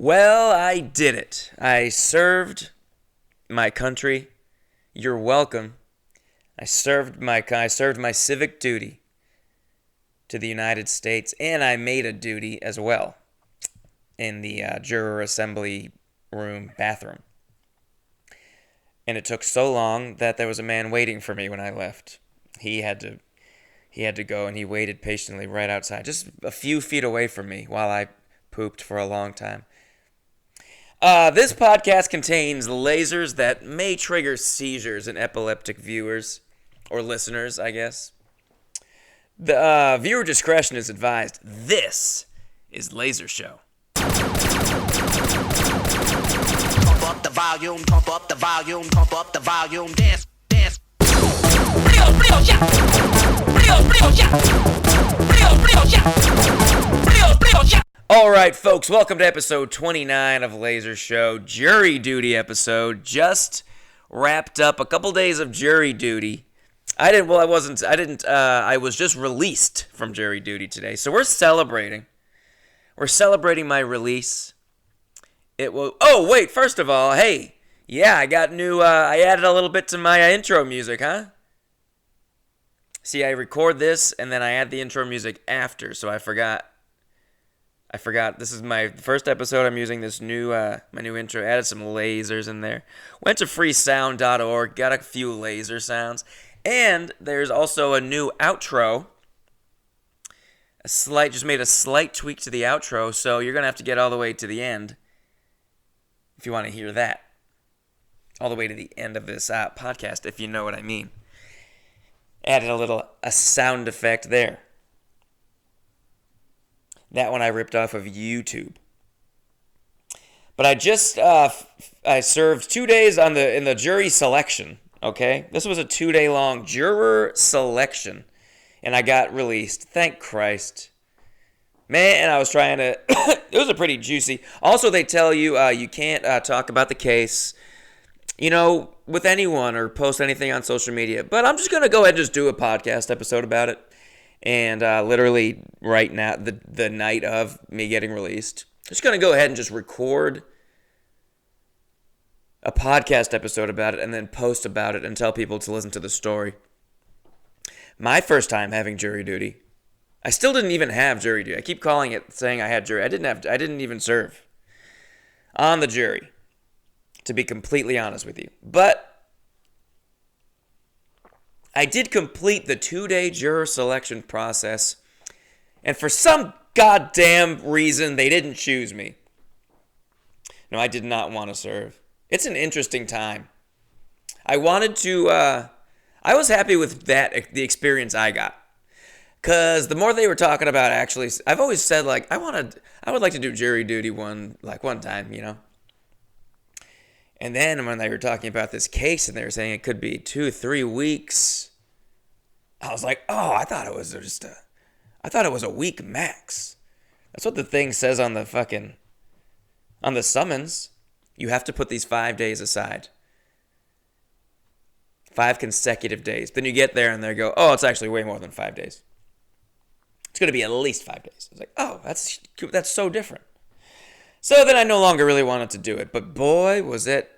Well, I did it. I served my country. You're welcome. I served my civic duty to the United States, and I made a duty as well in the juror assembly room bathroom. And it took so long that there was a man waiting for me when I left. He had to go, and he waited patiently right outside, just a few feet away from me while I pooped for a long time. This podcast contains lasers that may trigger seizures in epileptic viewers, or listeners, I guess. The viewer discretion is advised. This is Laser Show. Pump up the volume, pump up the volume, pump up the volume, dance, dance. Brio, brio, yeah. Brio, brio, yeah. Brio, brio, yeah. Brio, brio, yeah. All right, folks, welcome to episode 29 of Laser Show, jury duty episode. Just wrapped up a couple days of jury duty. I was just released from jury duty today, so we're celebrating. We're celebrating my release. First of all, hey, yeah, I got I added a little bit to my intro music, huh? See, I record this, and then I add the intro music after, so I forgot. This is my first episode. I'm using this my new intro. Added some lasers in there. Went to freesound.org. Got a few laser sounds. And there's also a new outro. Just made a slight tweak to the outro. So you're going to have to get all the way to the end if you want to hear that. All the way to the end of this podcast, if you know what I mean. Added a sound effect there. That one I ripped off of YouTube. But I just I served 2 days in the jury selection. Okay, this was a 2-day long juror selection, and I got released. Thank Christ, man! I was trying to. It was a pretty juicy. Also, they tell you you can't talk about the case, with anyone or post anything on social media. But I'm just gonna go ahead and just do a podcast episode about it. And literally right now, the night of me getting released, I'm just going to go ahead and just record a podcast episode about it and then post about it and tell people to listen to the story. My first time having jury duty. I still didn't even have jury duty. I keep calling it saying I had jury. I didn't even serve on the jury, to be completely honest with you. But I did complete the 2-day juror selection process, and for some goddamn reason, they didn't choose me. No, I did not want to serve. It's an interesting time. I was happy with the experience I got. Because the more they were talking about, actually, I've always said, I would like to do jury duty one time, And then when they were talking about this case and they were saying it could be 2-3 weeks, I was like, oh, I thought it was a week max. That's what the thing says on the summons. You have to put these 5 days aside. 5 consecutive days. Then you get there and they go, oh, it's actually way more than 5 days. It's going to be at least 5 days. I was like, oh, that's so different. So then I no longer really wanted to do it. But boy, was it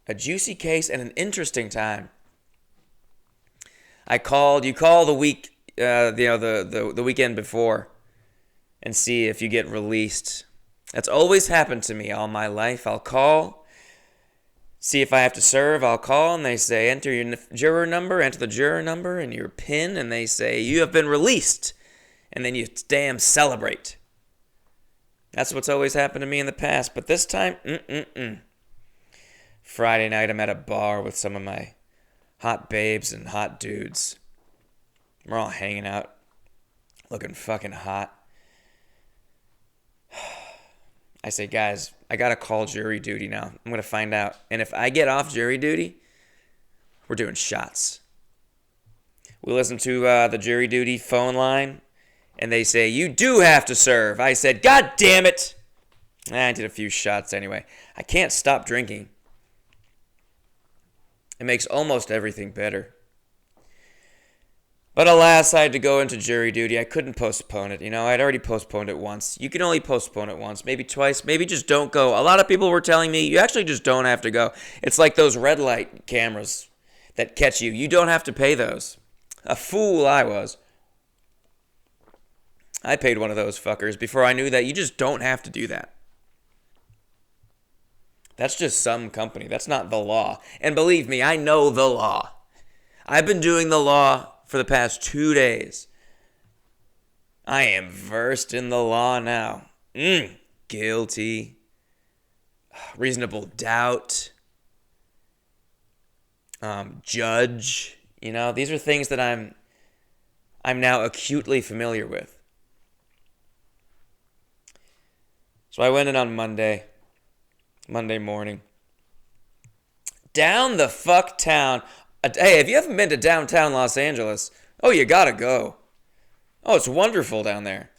a juicy case and an interesting time. You call the week, the weekend before and see if you get released. That's always happened to me all my life. I'll call, see if I have to serve. I'll call and they say, enter the juror number and your PIN, and they say, you have been released. And then you damn celebrate. That's what's always happened to me in the past. But this time, Friday night, I'm at a bar with some of my hot babes and hot dudes. We're all hanging out, looking fucking hot. I say, guys, I gotta call jury duty now. I'm gonna find out. And if I get off jury duty, we're doing shots. We listen to the jury duty phone line, and they say, you do have to serve. I said, God damn it. I did a few shots anyway. I can't stop drinking. It makes almost everything better. But alas, I had to go into jury duty. I couldn't postpone it. I'd already postponed it once. You can only postpone it once, maybe twice, maybe just don't go. A lot of people were telling me you actually just don't have to go. It's like those red light cameras that catch you. You don't have to pay those. A fool I was. I paid one of those fuckers before I knew that you just don't have to do that. That's just some company. That's not the law. And believe me, I know the law. I've been doing the law for the past 2 days. I am versed in the law now. Guilty. Reasonable doubt. Judge. These are things that I'm now acutely familiar with. So I went in on Monday morning. Down the fuck town. Hey, if you haven't been to downtown Los Angeles, you gotta go. Oh, it's wonderful down there.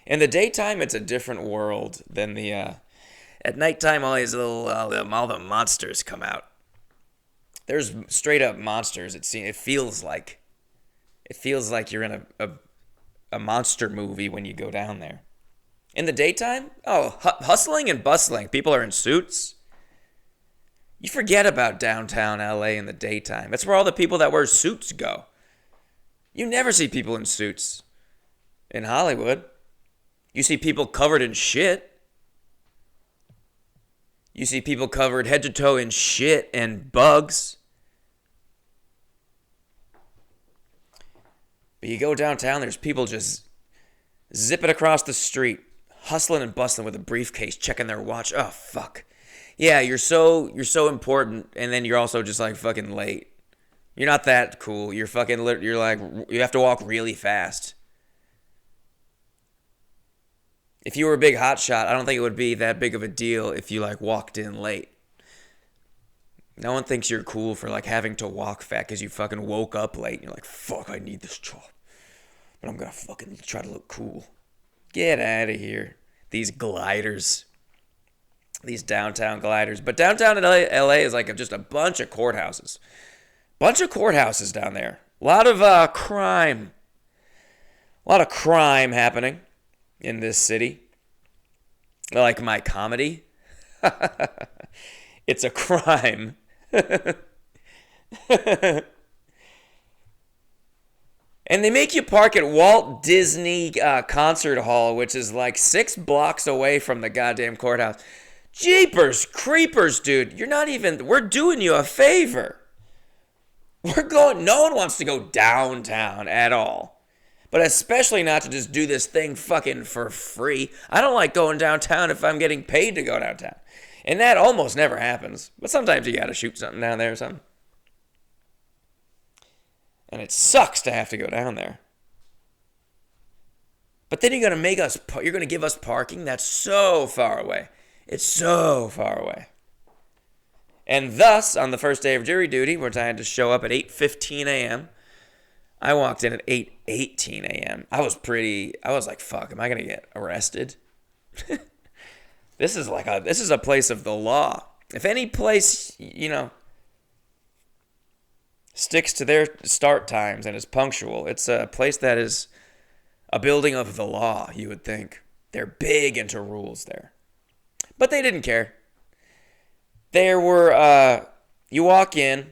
In the daytime, it's a different world than the. At nighttime, all these little all the monsters come out. There's straight up monsters. It feels like you're in a monster movie when you go down there. In the daytime, hustling and bustling. People are in suits. You forget about downtown LA in the daytime. That's where all the people that wear suits go. You never see people in suits in Hollywood. You see people covered in shit. You see people covered head to toe in shit and bugs. But you go downtown, there's people just zipping across the street, hustling and bustling with a briefcase, checking their watch. Oh, fuck. Yeah, you're so important, and then you're also just like fucking late. You're not that cool. You're like, you have to walk really fast. If you were a big hotshot, I don't think it would be that big of a deal if you like walked in late. No one thinks you're cool for like having to walk fast because you fucking woke up late. And you're like, fuck, I need this job. But I'm gonna fucking try to look cool. Get out of here. These gliders. These downtown gliders. But downtown in LA is like just a bunch of courthouses. Bunch of courthouses down there. A lot of crime. A lot of crime happening in this city. Like my comedy. It's a crime. And they make you park at Walt Disney Concert Hall, which is like 6 blocks away from the goddamn courthouse. Jeepers creepers, dude. We're doing you a favor. No one wants to go downtown at all. But especially not to just do this thing fucking for free. I don't like going downtown if I'm getting paid to go downtown. And that almost never happens. But sometimes you gotta shoot something down there or something. And it sucks to have to go down there. But then you're gonna give us parking? That's so far away. It's so far away. And thus, on the first day of jury duty, which I had to show up at 8:15 a.m., I walked in at 8:18 a.m. I was like, fuck, am I going to get arrested? This is a place of the law. If any place, sticks to their start times and is punctual, it's a place that is a building of the law, you would think. They're big into rules there. But they didn't care. You walk in,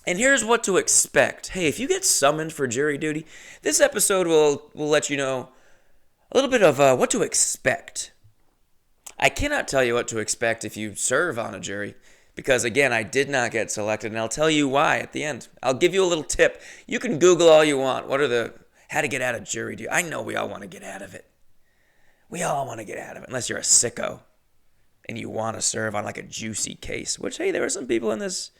and here's what to expect. Hey, if you get summoned for jury duty, this episode will let you know a little bit of what to expect. I cannot tell you what to expect if you serve on a jury, because again, I did not get selected, and I'll tell you why at the end. I'll give you a little tip. You can Google all you want. How to get out of jury duty. I know we all want to get out of it. We all want to get out of it, unless you're a sicko and you want to serve on like a juicy case, which, hey, there were some people in this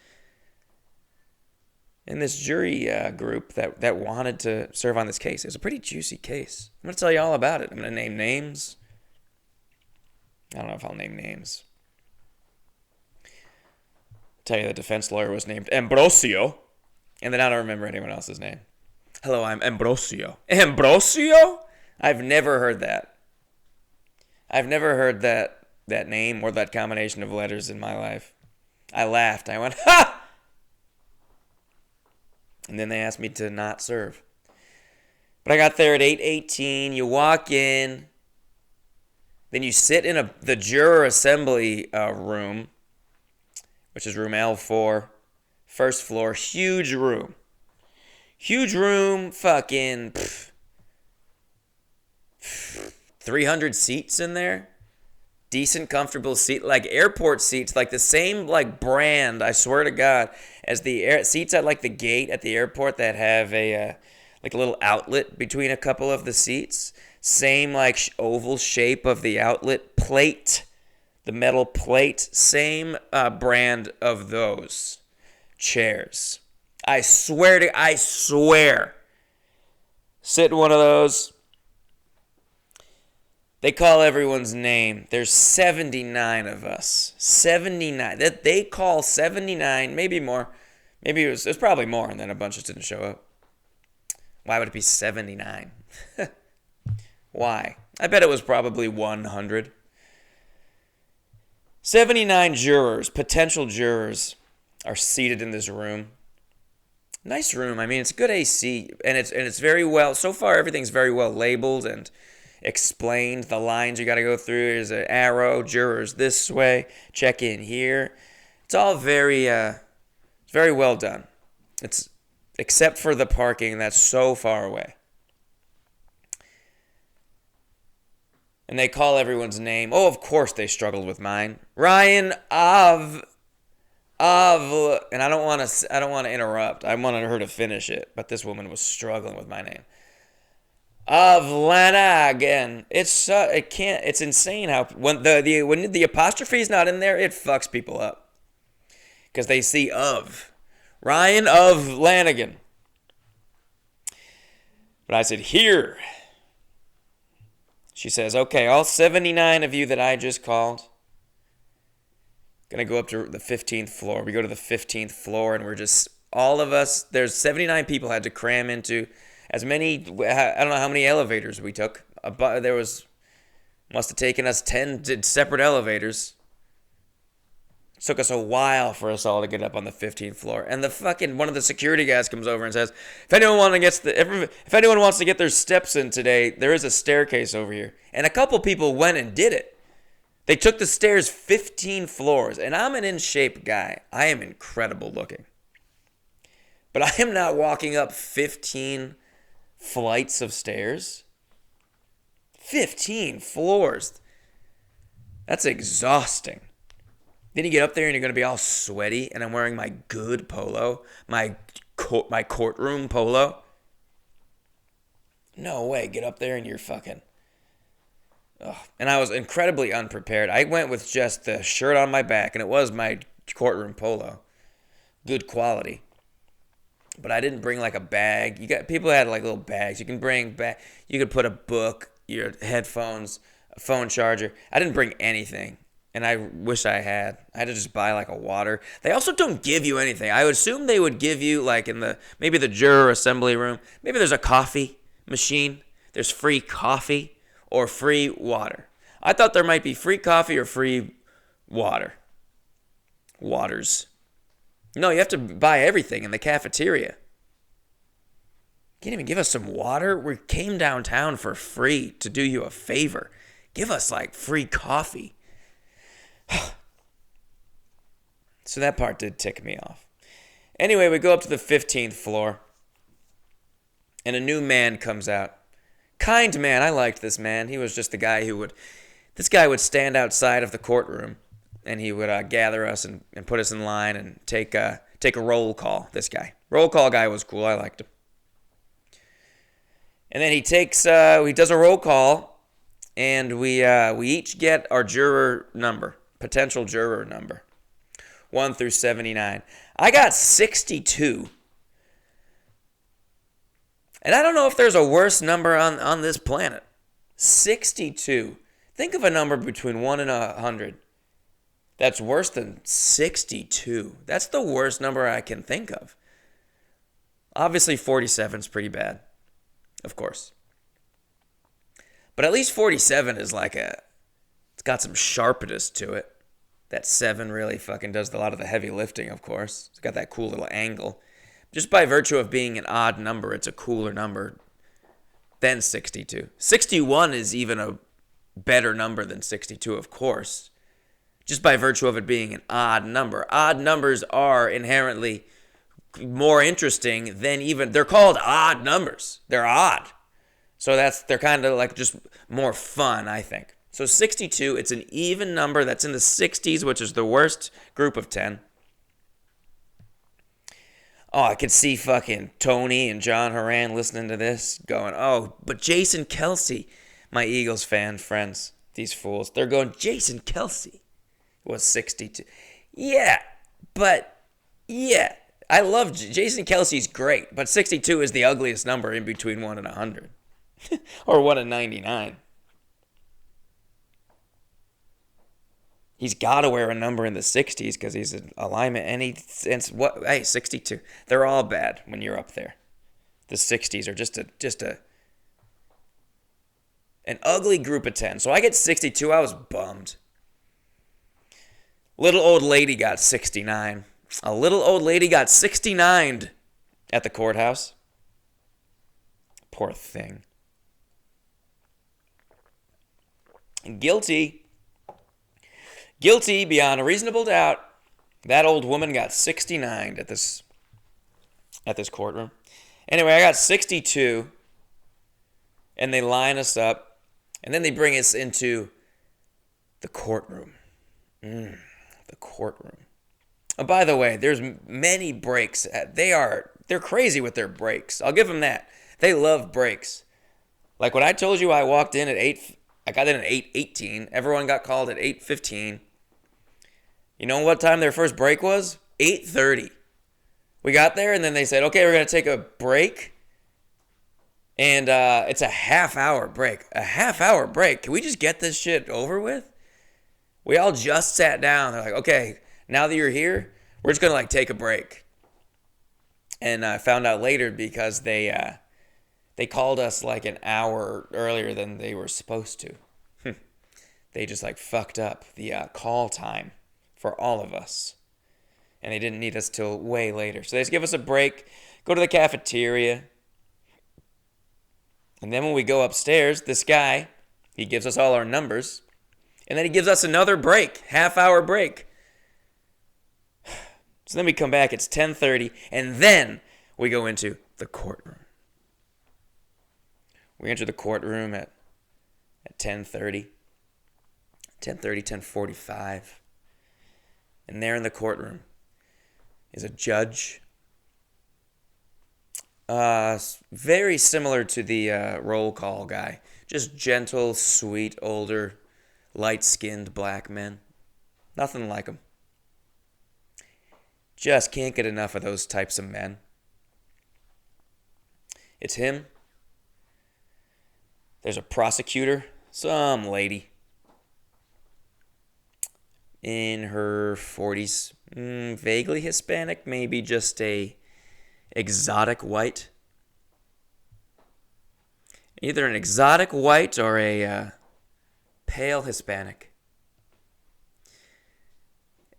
jury group that wanted to serve on this case. It was a pretty juicy case. I'm going to tell you all about it. I'm going to name names. I don't know if I'll name names. I'll tell you the defense lawyer was named Ambrosio, and then I don't remember anyone else's name. Hello, I'm Ambrosio. Ambrosio? I've never heard that. I've never heard that name or that combination of letters in my life. I laughed. I went, ha! And then they asked me to not serve. But I got there at 8:18. You walk in. Then you sit in the juror assembly room, which is room L4, first floor. Huge room. Huge room, fucking 300 seats in there. Decent, comfortable seat, like airport seats, like the same like brand, I swear to God, as the seats at like the gate at the airport that have a like a little outlet between a couple of the seats. Same like oval shape of the outlet plate, the metal plate. Same brand of those chairs. I swear. Sit in one of those. They call everyone's name. There's 79 of us. 79. That they call 79, maybe more. Maybe it was probably more, and then a bunch just didn't show up. Why would it be 79? Why? I bet it was probably 100. 79 jurors, potential jurors, are seated in this room. Nice room. I mean, it's good AC, and it's very well. So far, everything's very well labeled and explained. The lines you got to go through. There's an arrow. Jurors this way. Check in here. It's all very well done. It's except for the parking that's so far away. And they call everyone's name. Oh, of course they struggled with mine. Ryan and I don't want to interrupt. I wanted her to finish it, but this woman was struggling with my name. Of Lanagan. It's insane how when the apostrophe is not in there, it fucks people up. Because they see of. Ryan of Lanigan. But I said, here. She says, okay, all 79 of you that I just called, gonna go up to the 15th floor. We go to the 15th floor, and we're just, all of us, there's 79 people had to cram into as many, I don't know how many elevators we took. Must have taken us 10 separate elevators. It took us a while for us all to get up on the 15th floor. And one of the security guys comes over and says, if anyone wants to get their steps in today, there is a staircase over here. And a couple people went and did it. They took the stairs 15 floors. And I'm an in-shape guy. I am incredible looking. But I am not walking up 15 flights of stairs. 15 floors. That's exhausting. Then you get up there and you're going to be all sweaty, and I'm wearing my good polo, my courtroom polo. No way, get up there and you're fucking... Ugh. And I was incredibly unprepared. I went with just the shirt on my back, and it was my courtroom polo. Good quality. But I didn't bring like a bag. People had like little bags. You can bring back. You could put a book, your headphones, a phone charger. I didn't bring anything, and I wish I had. I had to just buy like a water. They also don't give you anything. I would assume they would give you like in maybe the juror assembly room. Maybe there's a coffee machine. There's free coffee or free water. I thought there might be free coffee or free water. Waters. No, you have to buy everything in the cafeteria. Can't even give us some water? We came downtown for free to do you a favor. Give us like free coffee. So that part did tick me off. Anyway, we go up to the 15th floor, and a new man comes out. Kind man, I liked this man. He was just the guy this guy would stand outside of the courtroom, and he would gather us and put us in line and take a roll call, this guy. Roll call guy was cool. I liked him. And then he does a roll call, and we each get our juror number, potential juror number, 1 through 79. I got 62. And I don't know if there's a worse number on this planet. 62. Think of a number between 1 and 100. That's worse than 62. That's the worst number I can think of. Obviously, 47 is pretty bad, of course. But at least 47 is it's got some sharpness to it. That 7 really fucking does a lot of the heavy lifting, of course. It's got that cool little angle. Just by virtue of being an odd number, it's a cooler number than 62. 61 is even a better number than 62, of course. Just by virtue of it being an odd number. Odd numbers are inherently more interesting than even, they're called odd numbers. They're odd. So they're kind of like just more fun, I think. So 62, it's an even number that's in the 60s, which is the worst group of 10. Oh, I could see fucking Tony and John Horan listening to this going, oh, but Jason Kelsey, my Eagles fan friends, these fools, they're going, Jason Kelsey was 62. Yeah, I love Jason Kelsey's great, but 62 is the ugliest number in between 1 and 100. Or 1 and 99. He's got to wear a number in the 60s because he's an alignment. And hey, 62. They're all bad when you're up there. The 60s are just an ugly group of 10. So I get 62. I was bummed. Little old lady got 69. A little old lady got 69'd at the courthouse. Poor thing. Guilty beyond a reasonable doubt. That old woman got 69 at this courtroom. Anyway, I got 62, and they line us up, and then they bring us into the courtroom. The courtroom. Oh, by the way, there's many breaks. They're crazy with their breaks. I'll give them that. They love breaks. Like when I told you I walked in at 8, I got in at 8:18. Everyone got called at 8:15. You know what time their first break was? 8:30. We got there, and then they said, okay, we're going to take a break. And it's a half-hour break. A half-hour break. Can we just get this shit over with? We all just sat down. They're like, okay, now that you're here, we're just going to take a break. And I found out later because they called us an hour earlier than they were supposed to. They just fucked up the call time for all of us. And they didn't need us till way later. So they just give us a break, go to the cafeteria. And then when we go upstairs, this guy, he gives us all our numbers. And then he gives us another break, half-hour break. So then we come back, it's 10:30, and then we go into the courtroom. We enter the courtroom at 10:30, 10:45. And there in the courtroom is a judge. Very similar to the roll call guy. Just gentle, sweet, older, light-skinned black men. Nothing like them. Just can't get enough of those types of men. It's him. There's a prosecutor, some lady in her 40s, vaguely Hispanic, maybe just a exotic white. Either an exotic white or a pale Hispanic.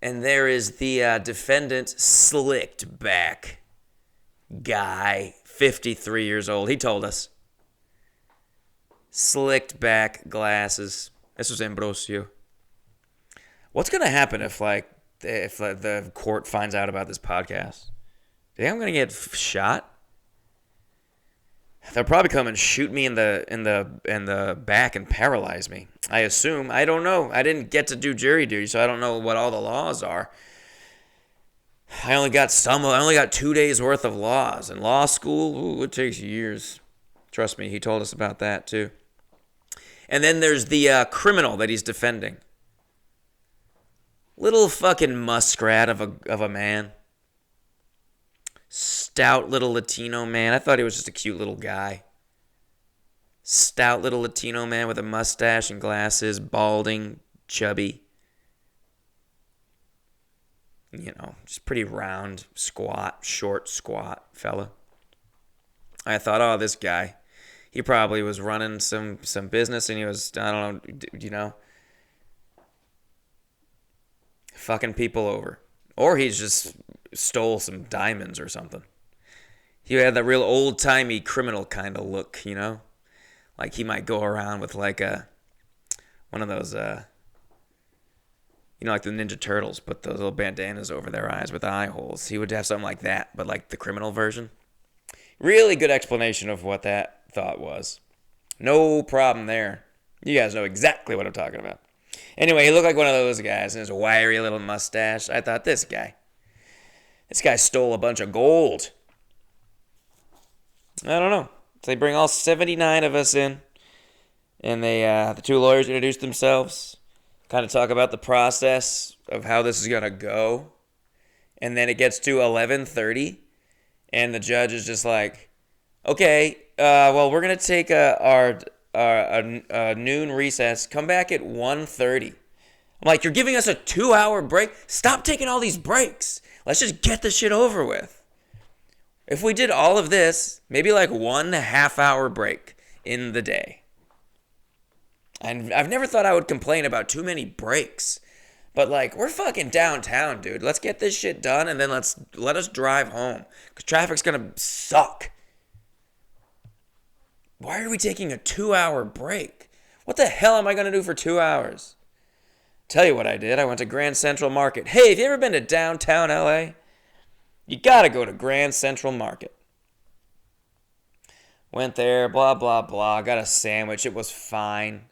And there is the defendant, slicked back guy, 53 years old. He told us. Slicked back glasses. This was Ambrosio. What's going to happen if the court finds out about this podcast? Do you think I'm going to get shot? They'll probably come and shoot me in the back and paralyze me. I assume. I don't know. I didn't get to do jury duty, so I don't know what all the laws are. I only got 2 days worth of laws. In law school, it takes years. Trust me, he told us about that too. And then there's the criminal that he's defending. Little fucking muskrat of a man. Stout little Latino man. I thought he was just a cute little guy. Stout little Latino man with a mustache and glasses, balding, chubby. Just pretty round, short, squat fella. I thought, oh, this guy. He probably was running some business and he was, I don't know, fucking people over. Or he just stole some diamonds or something. He had that real old-timey criminal kind of look, you know? Like he might go around with like one of those, like the Ninja Turtles, put those little bandanas over their eyes with eye holes. He would have something like that, but like the criminal version. Really good explanation of what that thought was. No problem there. You guys know exactly what I'm talking about. Anyway, he looked like one of those guys in his wiry little mustache. I thought, this guy stole a bunch of gold. I don't know. So they bring all 79 of us in, and the two lawyers introduce themselves, kind of talk about the process of how this is going to go, and then it gets to 11:30, and the judge is just like, okay, well, we're going to take our noon recess. Come back at 1:30. I'm like, you're giving us a 2-hour break? Stop taking all these breaks. Let's just get this shit over with. If we did all of this, maybe like 1.5 hour break in the day. And I've never thought I would complain about too many breaks. But like, we're fucking downtown, dude. Let's get this shit done and then let us drive home. Because traffic's gonna suck. Why are we taking a 2-hour break? What the hell am I gonna do for 2 hours? Tell you what I did. I went to Grand Central Market. Hey, have you ever been to downtown LA? You gotta go to Grand Central Market. Went there, blah, blah, blah. Got a sandwich. It was fine.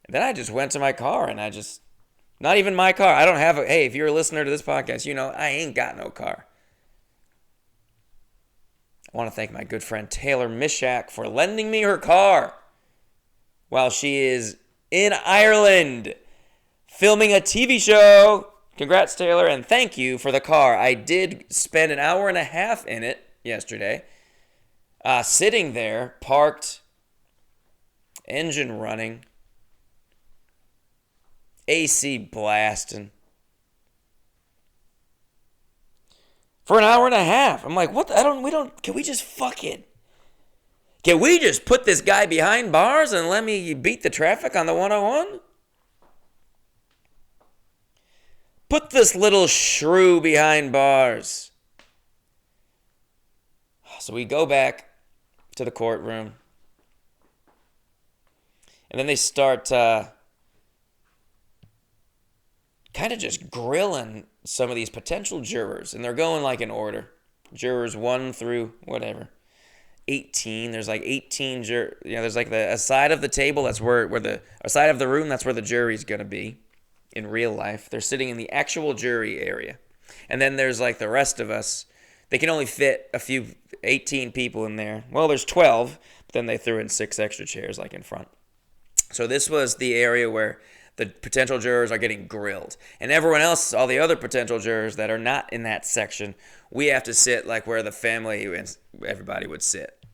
And then I just went to my car and not even my car. I don't have hey, if you're a listener to this podcast, you know I ain't got no car. I want to thank my good friend Taylor Mishak for lending me her car while she is in Ireland filming a TV show. Congrats, Taylor, and thank you for the car. I did spend an hour and a half in it yesterday, sitting there, parked, engine running, AC blasting, for an hour and a half. I'm like, what? Can we just fuck it? Can we just put this guy behind bars and let me beat the traffic on the 101? Put this little shrew behind bars. So we go back to the courtroom. And then they start kind of just grilling some of these potential jurors. And they're going like in order. Jurors 1 through whatever. 18. There's like 18 jurors. There's like a side of the table, that's where a side of the room, that's where the jury's going to be. In real life, they're sitting in the actual jury area. And then there's like the rest of us. They can only fit 18 people in there. Well, there's 12, but then they threw in 6 extra chairs like in front. So this was the area where the potential jurors are getting grilled. And everyone else, all the other potential jurors that are not in that section, we have to sit like where the family and everybody would sit,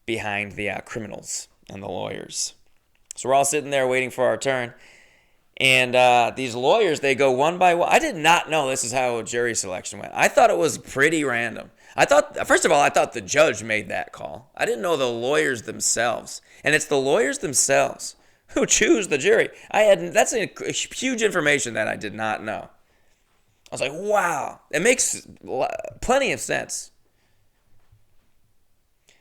behind the criminals and the lawyers. So we're all sitting there waiting for our turn. And these lawyers, they go one by one. I did not know this is how jury selection went. I thought it was pretty random. First of all, I thought the judge made that call. I didn't know the lawyers themselves. And it's the lawyers themselves who choose the jury. That's a huge information that I did not know. I was like, wow, it makes plenty of sense.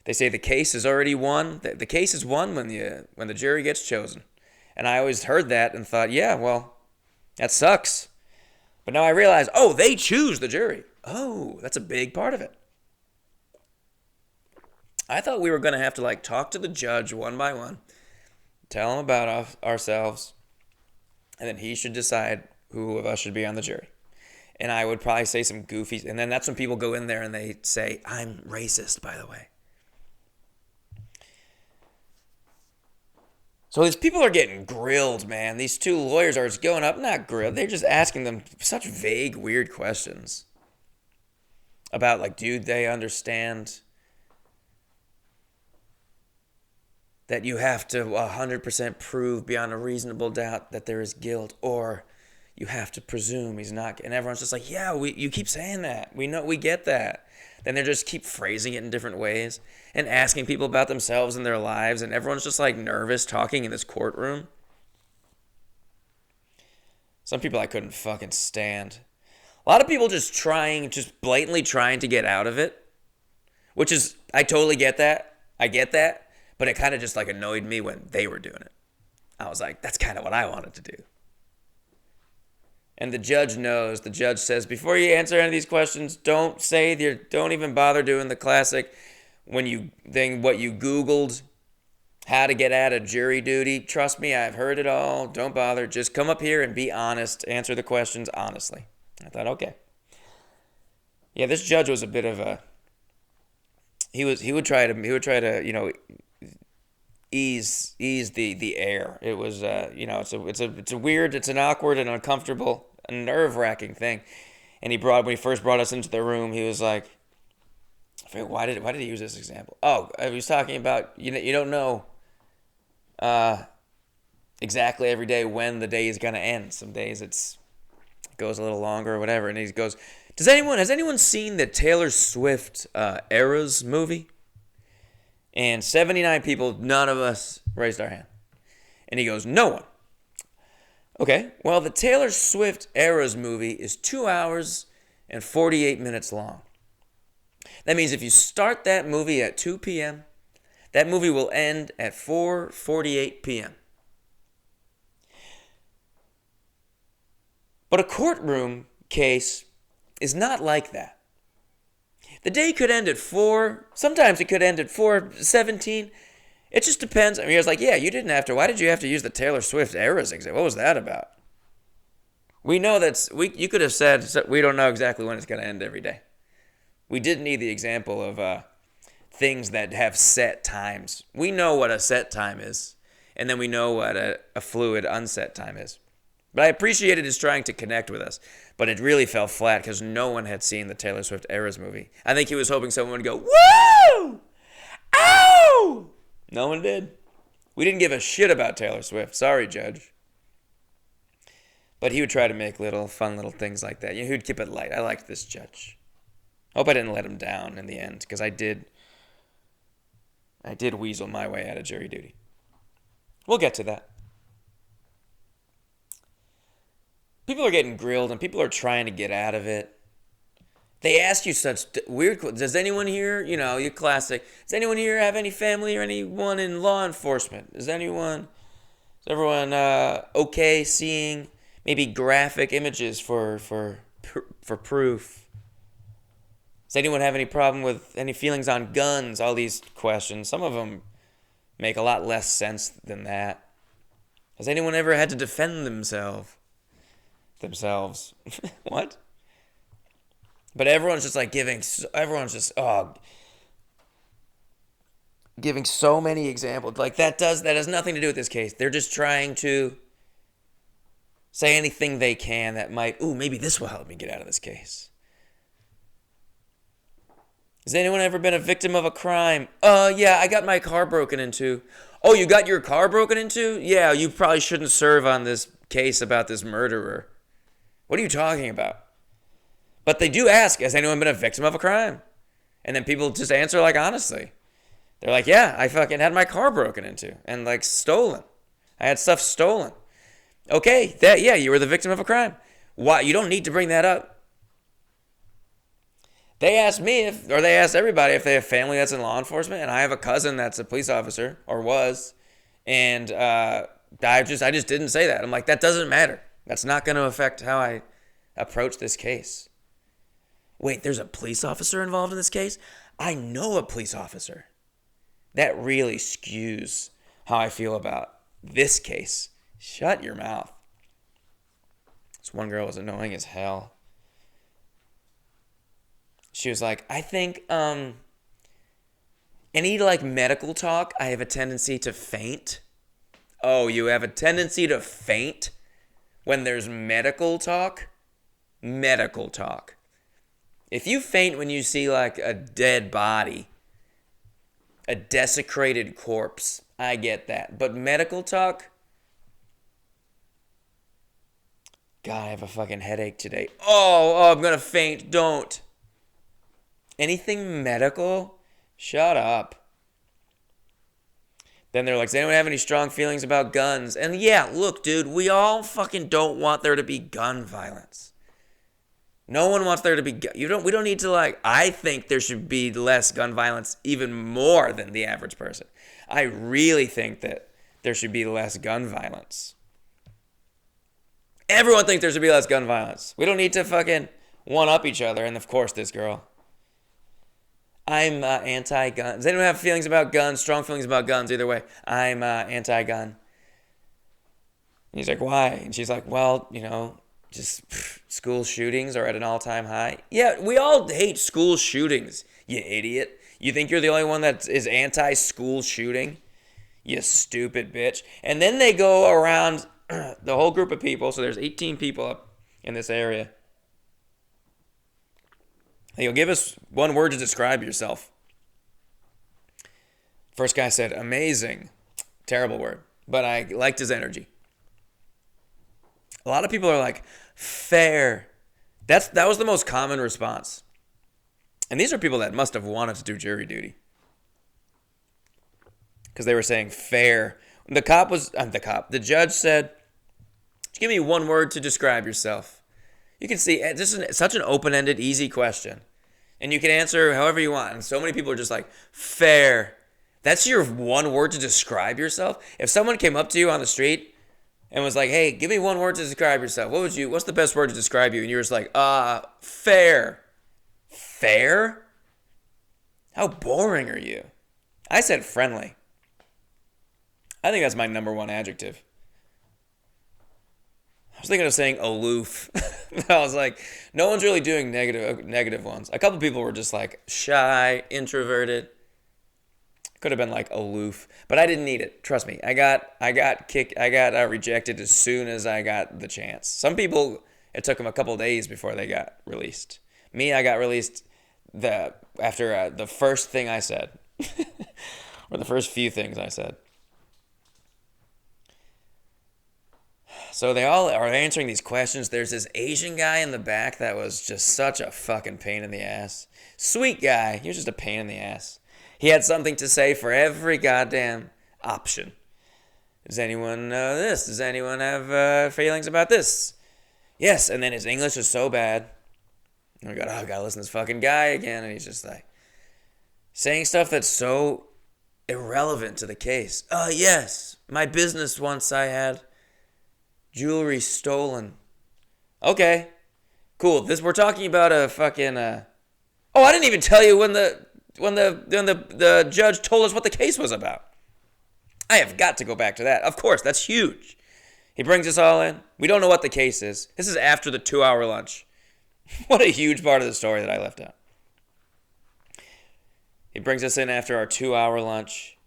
They say the case is already won. The case is won when the jury gets chosen. And I always heard that and thought, yeah, well, that sucks. But now I realize, they choose the jury. Oh, that's a big part of it. I thought we were going to have to talk to the judge one by one, tell him about ourselves, and then he should decide who of us should be on the jury. And I would probably say some goofy, and then that's when people go in there and they say, I'm racist, by the way. So these people are getting grilled, man. These two lawyers are just going up, not grilled. They're just asking them such vague, weird questions about, do they understand that you have to 100% prove beyond a reasonable doubt that there is guilt, or you have to presume he's not. And everyone's just like, yeah, you keep saying that. We know, we get that. Then they just keep phrasing it in different ways and asking people about themselves and their lives. And everyone's just nervous talking in this courtroom. Some people I couldn't fucking stand. A lot of people just blatantly trying to get out of it. which is, I totally get that. I get that. But it kind of just like annoyed me when they were doing it. I was like, that's kind of what I wanted to do. And the judge knows. The judge says, before you answer any of these questions, don't even bother doing the classic what you Googled, how to get out of jury duty. Trust me, I've heard it all. Don't bother. Just come up here and be honest. Answer the questions honestly. I thought, okay. Yeah, this judge was a bit of a. He would try to ease the air. It was it's a weird, it's an awkward and uncomfortable and nerve-wracking thing. And when he first brought us into the room, he was like, why did he use this example? Oh, he was talking about you don't know exactly every day when the day is gonna end. Some days it goes a little longer or whatever. And he goes, has anyone seen the Taylor Swift Eras movie? And 79 people, none of us raised our hand. And he goes, no one. Okay, well, the Taylor Swift Eras movie is 2 hours and 48 minutes long. That means if you start that movie at 2 p.m., that movie will end at 4:48 p.m. But a courtroom case is not like that. The day could end at 4. Sometimes it could end at 4:17. It just depends. I mean, I was like, yeah, you didn't have to. Why did you have to use the Taylor Swift Eras example? What was that about? We know you could have said we don't know exactly when it's going to end every day. We didn't need the example of things that have set times. We know what a set time is, and then we know what a fluid unset time is. But I appreciated his trying to connect with us. But it really fell flat because no one had seen the Taylor Swift Eras movie. I think he was hoping someone would go, woo! Ow! No one did. We didn't give a shit about Taylor Swift. Sorry, Judge. But he would try to make fun little things like that. He would keep it light. I liked this judge. Hope I didn't let him down in the end because I did weasel my way out of jury duty. We'll get to that. People are getting grilled and people are trying to get out of it. They ask you such weird questions. Does anyone here, you classic, does anyone here have any family or anyone in law enforcement? Is everyone okay seeing maybe graphic images for proof? Does anyone have any problem with any feelings on guns? All these questions. Some of them make a lot less sense than that. Has anyone ever had to defend themselves? What? But everyone's just giving so many examples. Like that has nothing to do with this case. They're just trying to say anything they can that might, maybe this will help me get out of this case. Has anyone ever been a victim of a crime? Yeah, I got my car broken into. Oh, you got your car broken into? Yeah, you probably shouldn't serve on this case about this murderer. What are you talking about? But they do ask, has anyone been a victim of a crime? And then people just answer honestly. They're like, yeah, I fucking had my car broken into and stolen. I had stuff stolen. Okay, you were the victim of a crime. Why? You don't need to bring that up. They asked me they asked everybody if they have family that's in law enforcement, and I have a cousin that's a police officer, or was, and I just didn't say that. I'm like, that doesn't matter. That's not going to affect how I approach this case. Wait, there's a police officer involved in this case? I know a police officer. That really skews how I feel about this case. Shut your mouth. This one girl was annoying as hell. She was like, I think, any medical talk, I have a tendency to faint. Oh, you have a tendency to faint when there's medical talk? Medical talk. If you faint when you see a dead body, a desecrated corpse, I get that. But medical talk? God, I have a fucking headache today. Oh, I'm gonna faint. Don't. Anything medical? Shut up. Then they're like, does anyone have any strong feelings about guns? And yeah, look, dude, we all fucking don't want there to be gun violence. No one wants there to be. We don't need to like. I think there should be less gun violence, even more than the average person. I really think that there should be less gun violence. Everyone thinks there should be less gun violence. We don't need to fucking one up each other. And of course, this girl. I'm anti-gun. Does anyone have feelings about guns? Strong feelings about guns? Either way, I'm anti-gun. And he's like, why? And she's like, well, just school shootings are at an all-time high. Yeah, we all hate school shootings, you idiot. You think you're the only one that is anti-school shooting? You stupid bitch. And then they go around the whole group of people. So there's 18 people up in this area. They go, give us one word to describe yourself. First guy said, amazing. Terrible word. But I liked his energy. A lot of people are like, fair. That was the most common response. And these are people that must have wanted to do jury duty. Because they were saying fair. The judge said, give me one word to describe yourself. You can see, this is such an open-ended, easy question. And you can answer however you want. And so many people are just like, fair. That's your one word to describe yourself? If someone came up to you on the street and was like, hey, give me one word to describe yourself. What's the best word to describe you? And you're just like, fair. Fair? How boring are you? I said friendly. I think that's my number one adjective. I was thinking of saying aloof. I was like, no one's really doing negative ones. A couple people were just like shy, introverted. Could have been like aloof, but I didn't need it. Trust me. I got rejected as soon as I got the chance. Some people, it took them a couple days before they got released. Me, I got released after the first thing I said, or the first few things I said. So they all are answering these questions. There's this Asian guy in the back that was just such a fucking pain in the ass. Sweet guy. He was just a pain in the ass. He had something to say for every goddamn option. Does anyone know this? Does anyone have feelings about this? Yes. And then his English is so bad. And we go, I gotta listen to this fucking guy again. And he's just like saying stuff that's so irrelevant to the case. Yes. My business once I had jewelry stolen. Okay, cool. We're talking about a fucking. I didn't even tell you when the judge told us what the case was about. I have got to go back to that. Of course, that's huge. He brings us all in. We don't know what the case is. This is after the 2-hour lunch. What a huge part of the story that I left out. He brings us in after our 2-hour lunch,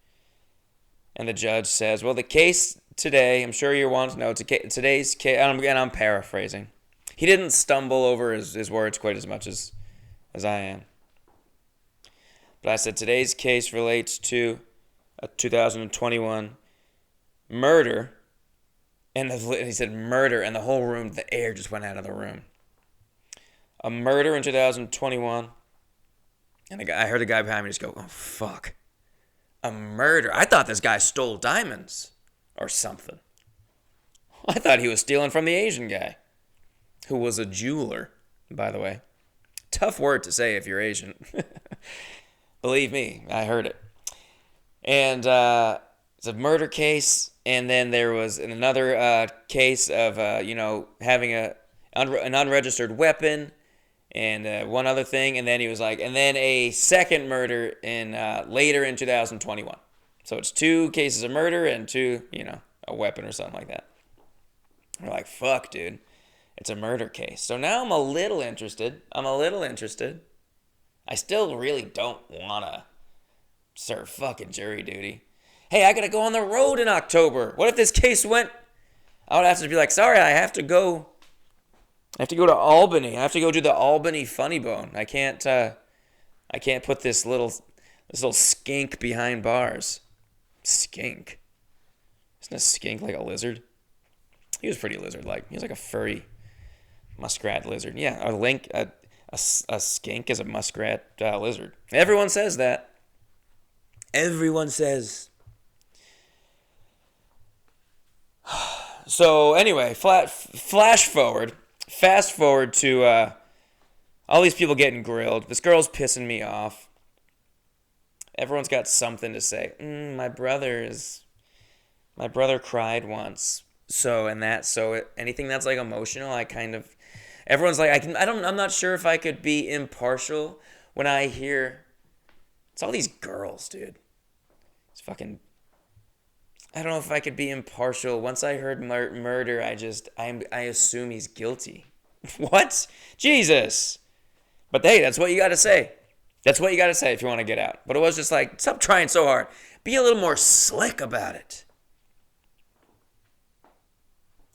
and the judge says, "Well, the case." Today, I'm sure you want to know, today's case, and I'm paraphrasing. He didn't stumble over his words quite as much as I am. But I said, today's case relates to a 2021 murder. And he said murder, and the whole room, the air just went out of the room. A murder in 2021. And I heard a guy behind me just go, oh, fuck. A murder. I thought this guy stole diamonds. Or something. I thought he was stealing from the Asian guy. Who was a jeweler, by the way. Tough word to say if you're Asian. Believe me, I heard it. And it's a murder case. And then there was another case of, having an unregistered weapon. And one other thing. And then he was like, and then a second murder later in 2021. So it's 2 cases of murder and 2, a weapon or something like that. We're like, fuck, dude. It's a murder case. So now I'm a little interested. I still really don't want to serve fucking jury duty. Hey, I got to go on the road in October. What if this case went? I would have to be like, sorry, I have to go to Albany. I have to go do the Albany Funny Bone. I can't put this little skink behind bars. Skink. Isn't a skink like a lizard? He was pretty lizard-like. He was like a furry muskrat lizard. Yeah, a skink is a muskrat lizard. Everyone says that. Everyone says. So anyway, fast forward to All these people getting grilled. This girl's pissing me off. Everyone's got something to say. My brother cried once. So anything that's like emotional, everyone's like, I'm not sure if I could be impartial when I hear, it's all these girls, dude. It's fucking, I don't know if I could be impartial. Once I heard murder, I assume he's guilty. What? Jesus. But hey, that's what you got to say. That's what you got to say if you want to get out. But it was just like, stop trying so hard. Be a little more slick about it.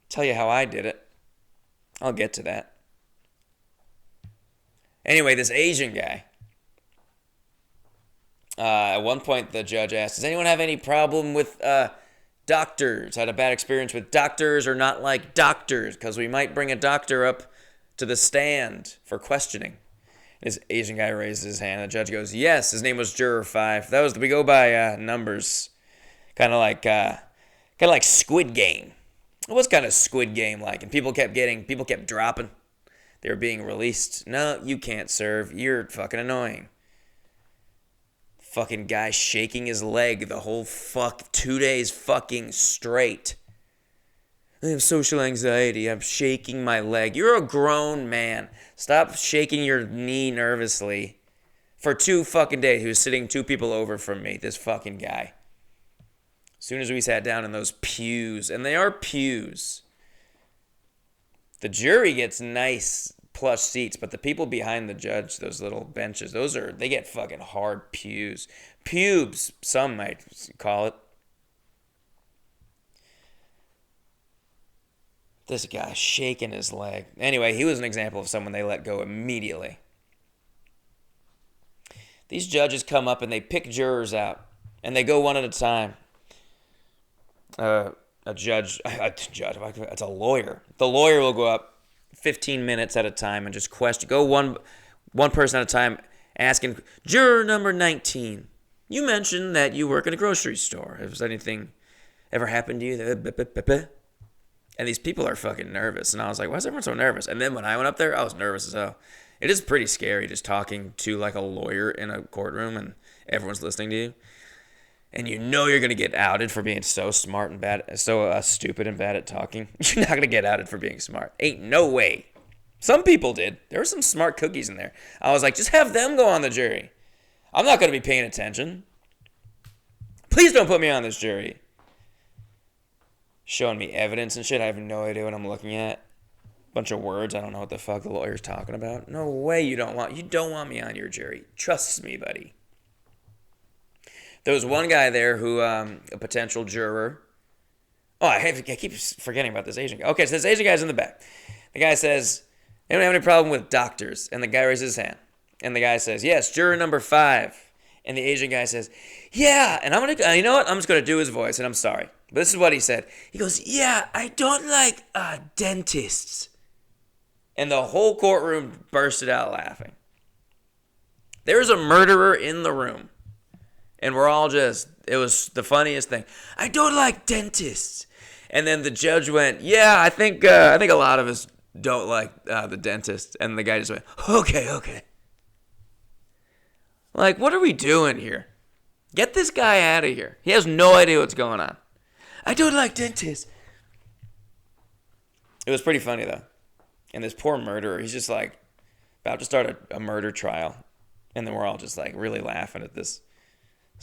Tell you how I did it. I'll get to that. Anyway, this Asian guy. At one point, the judge asked, does anyone have any problem with doctors? Had a bad experience with doctors or not like doctors? Because we might bring a doctor up to the stand for questioning. This Asian guy raises his hand. The judge goes, yes, his name was Juror 5. We go by numbers. Kind of like Squid Game. What's kind of Squid Game like? And people kept dropping. They were being released. No, you can't serve. You're fucking annoying. Fucking guy shaking his leg the whole 2 days fucking straight. I have social anxiety. I'm shaking my leg. You're a grown man. Stop shaking your knee nervously. For 2 fucking days, he was sitting 2 people over from me, this fucking guy. As soon as we sat down in those pews, and they are pews, the jury gets nice plush seats, but the people behind the judge, those little benches, they get fucking hard pews. Pubes, some might call it. This guy shaking his leg. Anyway, he was an example of someone they let go immediately. These judges come up and they pick jurors out, and they go one at a time. It's a lawyer. The lawyer will go up 15 minutes at a time and just go one person at a time, asking, juror number 19, you mentioned that you work in a grocery store. Has anything ever happened to you? And these people are fucking nervous. And I was like, why is everyone so nervous? And then when I went up there, I was nervous as hell. It is pretty scary just talking to like a lawyer in a courtroom and everyone's listening to you. And you know you're going to get outed for being so smart and bad, so stupid and bad at talking. You're not going to get outed for being smart. Ain't no way. Some people did. There were some smart cookies in there. I was like, just have them go on the jury. I'm not going to be paying attention. Please don't put me on this jury. Showing me evidence and shit. I have no idea what I'm looking at. Bunch of words. I don't know what the fuck the lawyer's talking about. No way you don't want me on your jury. Trust me, buddy. There was one guy there who, a potential juror. Oh, I keep forgetting about this Asian guy. Okay, so this Asian guy's in the back. The guy says, anyone have any problem with doctors? And the guy raises his hand. And the guy says, yes, juror number 5. And the Asian guy says, yeah. And you know what? I'm just going to do his voice, and I'm sorry. But this is what he said. He goes, yeah, I don't like dentists. And the whole courtroom bursted out laughing. There's a murderer in the room. And we're all it was the funniest thing. I don't like dentists. And then the judge went, yeah, I think a lot of us don't like the dentist. And the guy just went, okay. Like, what are we doing here? Get this guy out of here. He has no idea what's going on. I don't like dentists. It was pretty funny, though. And this poor murderer, he's just like about to start a murder trial. And then we're all just like really laughing at this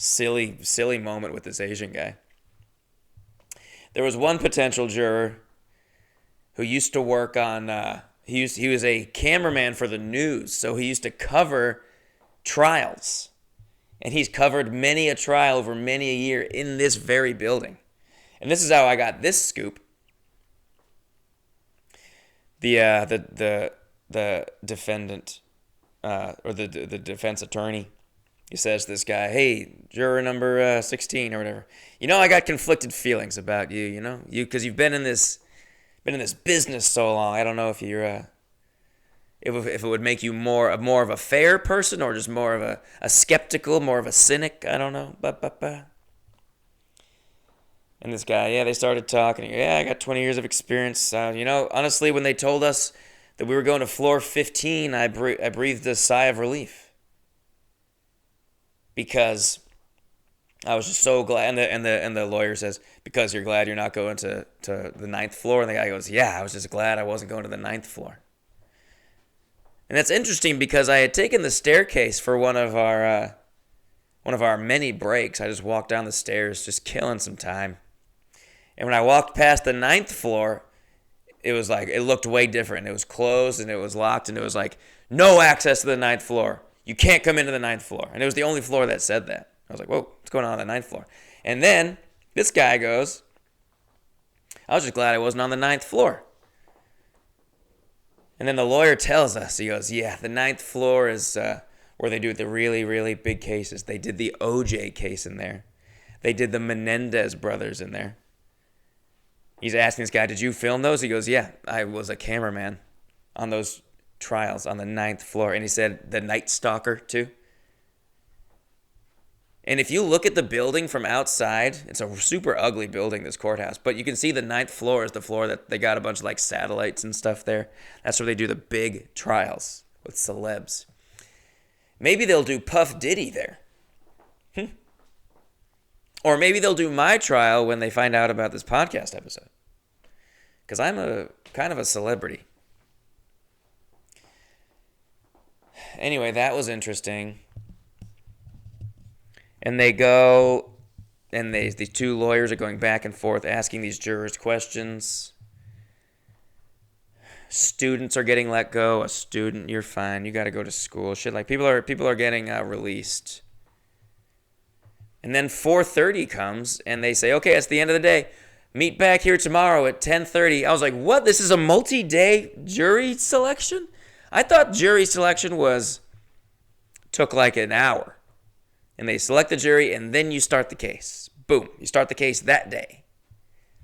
silly moment with this Asian guy. There was one potential juror who used to work on, he was a cameraman for the news, so he used to cover trials. And he's covered many a trial over many a year in this very building. And this is how I got this scoop. The defendant, or the defense attorney, he says to this guy, hey, juror number 16 or whatever, I got conflicted feelings about you, because you've been in this business so long. I don't know if you're if it would make you more of a fair person or just more of a skeptical, more of a cynic. I don't know. And this guy, they started talking. Yeah, I got 20 years of experience. Honestly, when they told us that we were going to floor 15, I breathed a sigh of relief. Because I was just so glad, and the lawyer says, because you're glad you're not going to the ninth floor, and the guy goes, yeah, I was just glad I wasn't going to the ninth floor. And that's interesting because I had taken the staircase for one of our many breaks. I just walked down the stairs, just killing some time. And when I walked past the ninth floor, it was like, it looked way different. It was closed and it was locked, and it was like, no access to the ninth floor. You can't come into the ninth floor. And it was the only floor that said that. I was like, whoa, what's going on the ninth floor? And then this guy goes, I was just glad I wasn't on the ninth floor. And then the lawyer tells us, he goes, yeah, the ninth floor is where they do the really, really big cases. They did the OJ case in there. They did the Menendez brothers in there. He's asking this guy, did you film those? He goes, yeah, I was a cameraman on those trials on the ninth floor. And he said the Night Stalker too. And if you look at the building from outside, it's a super ugly building, this courthouse. But you can see the ninth floor is the floor that they got a bunch of like satellites and stuff there. That's where they do the big trials with celebs. Maybe they'll do Puff Diddy there. Or maybe they'll do my trial when they find out about this podcast episode. Because I'm a kind of a celebrity. Anyway, that was interesting. And they go, and these two lawyers are going back and forth asking these jurors questions. Students are getting let go. A student, you're fine. You got to go to school. Shit, like people are getting released. And then 4:30 comes, and they say, okay, it's the end of the day. Meet back here tomorrow at 10:30. I was like, what? This is a multi-day jury selection? I thought jury selection took like an hour. And they select the jury, and then you start the case. Boom. You start the case that day.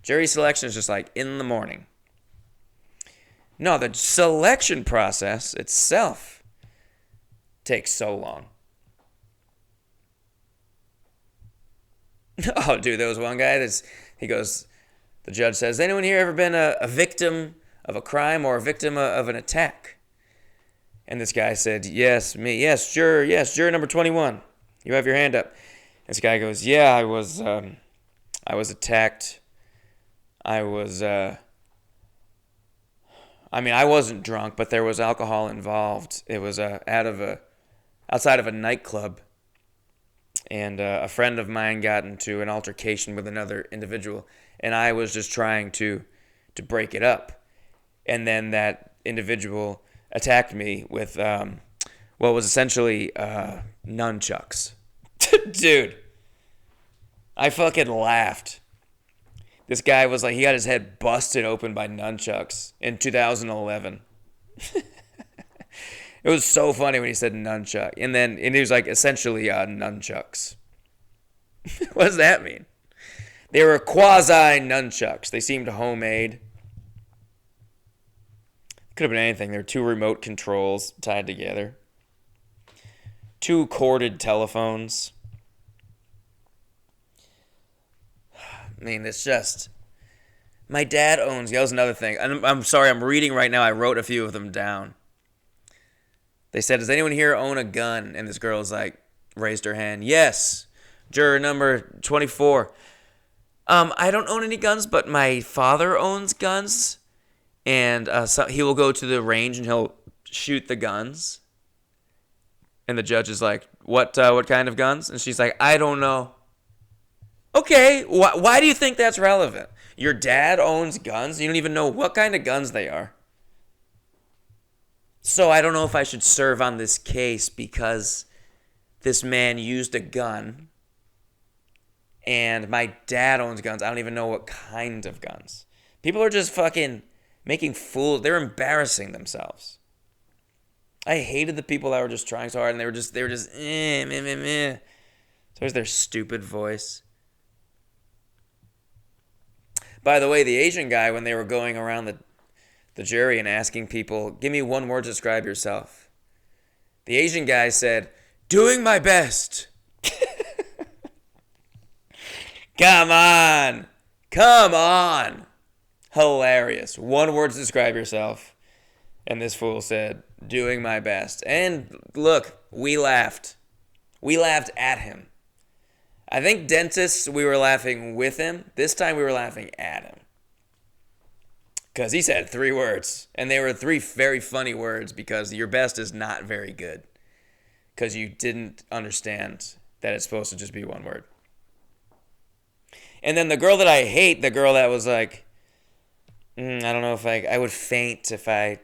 Jury selection is just like in the morning. No, the selection process itself takes so long. Oh, dude, there was one guy he goes, the judge says, anyone here ever been a victim of a crime or a victim of an attack? And this guy said, yes, me. Yes, juror number 21. You have your hand up. This guy goes, yeah, I was attacked. I wasn't drunk, but there was alcohol involved. It was outside of a nightclub, and a friend of mine got into an altercation with another individual, and I was just trying to break it up. And then that individual attacked me with what was essentially nunchucks. Dude, I fucking laughed. This guy was like, he got his head busted open by nunchucks in 2011. It was so funny when he said nunchuck. And he was like, essentially nunchucks. What does that mean? They were quasi nunchucks. They seemed homemade. Could have been anything. There were two remote controls tied together. Two corded telephones. I mean, it's just... My dad owns... That was another thing. I'm sorry, I'm reading right now. I wrote a few of them down. They said, does anyone here own a gun? And this girl's like, raised her hand. Yes. Juror number 24. I don't own any guns, but my father owns guns. And so he will go to the range and he'll shoot the guns. And the judge is like, what kind of guns? And she's like, I don't know. Okay, why do you think that's relevant? Your dad owns guns. You don't even know what kind of guns they are. So I don't know if I should serve on this case because this man used a gun. And my dad owns guns. I don't even know what kind of guns. People are just fucking making fools. They're embarrassing themselves. I hated the people that were just trying so hard, and they were just meh, meh, meh, meh. So there's their stupid voice. By the way, the Asian guy, when they were going around the jury and asking people, give me one word to describe yourself. The Asian guy said, doing my best. Come on. Hilarious. One word to describe yourself. And this fool said, doing my best. And look, we laughed. We laughed at him. I think dentists, we were laughing with him. This time we were laughing at him. Because he said 3 words. And they were 3 very funny words because your best is not very good. Because you didn't understand that it's supposed to just be 1 word. And then the girl that I hate, the girl that was like, I don't know if I would faint if I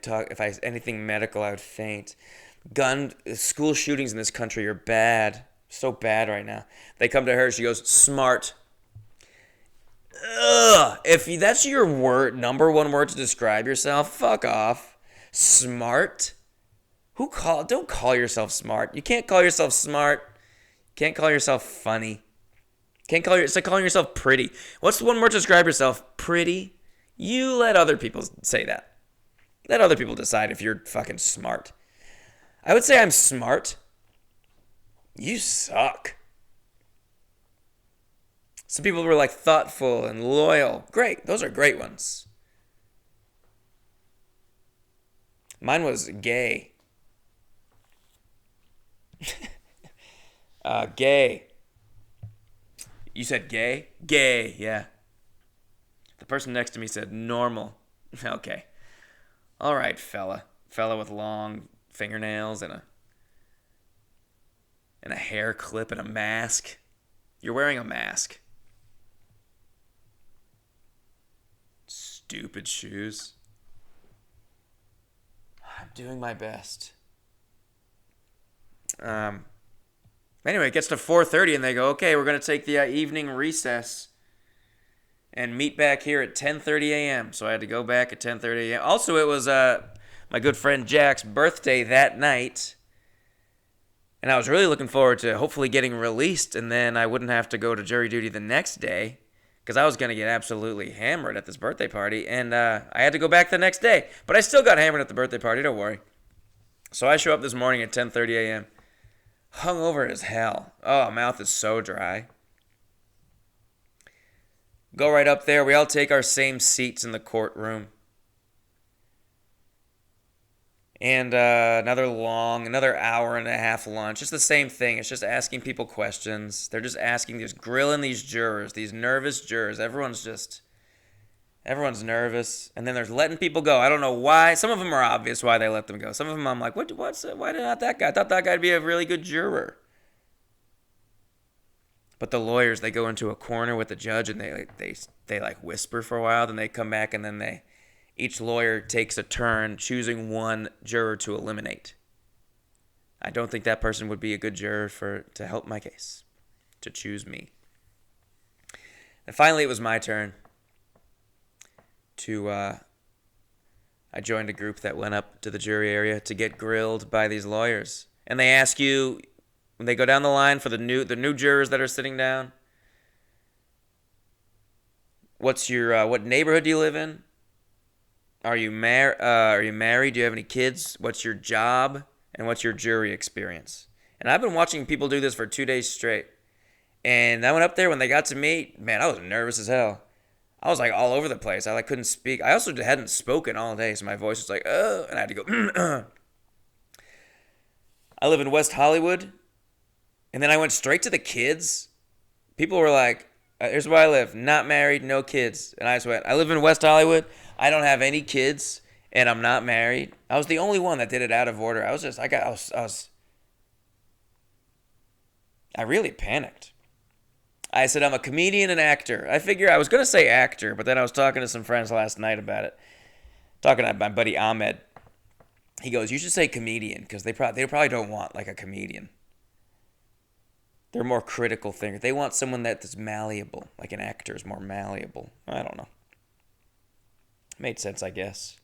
anything medical, I would faint. School shootings in this country are bad. So bad right now. They come to her, she goes, smart. Ugh. If that's your number 1 word to describe yourself, fuck off. Smart? Don't call yourself smart. You can't call yourself smart. You can't call yourself funny. It's like calling yourself pretty. What's the 1 word to describe yourself? Pretty? You let other people say that. Let other people decide if you're fucking smart. I would say I'm smart. You suck. Some people were like thoughtful and loyal. Great. Those are great ones. Mine was gay. Gay. You said gay? Gay, yeah. The person next to me said normal. Okay. All right, fella. Fella with long fingernails and a hair clip and a mask. You're wearing a mask. Stupid shoes. I'm doing my best. Anyway, it gets to 4:30 and they go, okay, we're going to take the evening recess and meet back here at 10:30 a.m. So I had to go back at 10:30 a.m. Also, it was my good friend Jack's birthday that night. And I was really looking forward to hopefully getting released, and then I wouldn't have to go to jury duty the next day because I was going to get absolutely hammered at this birthday party, and I had to go back the next day. But I still got hammered at the birthday party, don't worry. So I show up this morning at 10:30 a.m. hungover as hell. Oh, my mouth is so dry. Go right up there. We all take our same seats in the courtroom. And another hour and a half lunch. It's the same thing. It's just asking people questions. They're just grilling these jurors, these nervous jurors. Everyone's nervous. And then they're letting people go. I don't know why. Some of them are obvious why they let them go. Some of them I'm like, why not that guy? I thought that guy'd be a really good juror. But the lawyers, they go into a corner with the judge and they like whisper for a while. Then they come back and then each lawyer takes a turn choosing 1 juror to eliminate. I don't think that person would be a good juror to help my case, to choose me. And finally, it was my turn I joined a group that went up to the jury area to get grilled by these lawyers. And they ask you, when they go down the line for the new jurors that are sitting down, what neighborhood do you live in? Are you married? Do you have any kids? What's your job? And what's your jury experience? And I've been watching people do this for 2 days straight. And I went up there when they got to me. Man, I was nervous as hell. I was like all over the place. I couldn't speak. I also hadn't spoken all day, so my voice was like, and I had to go. I live in West Hollywood. And then I went straight to the kids. People were like, here's where I live. Not married, no kids. And I just went, I live in West Hollywood. I don't have any kids, and I'm not married. I was the only one that did it out of order. I really panicked. I said, I'm a comedian and actor. I was going to say actor, but then I was talking to some friends last night about it. Talking to my buddy Ahmed. He goes, you should say comedian, because they probably don't want like a comedian. They're more critical thinkers. They want someone that's malleable, like an actor is more malleable. I don't know. Made sense, I guess.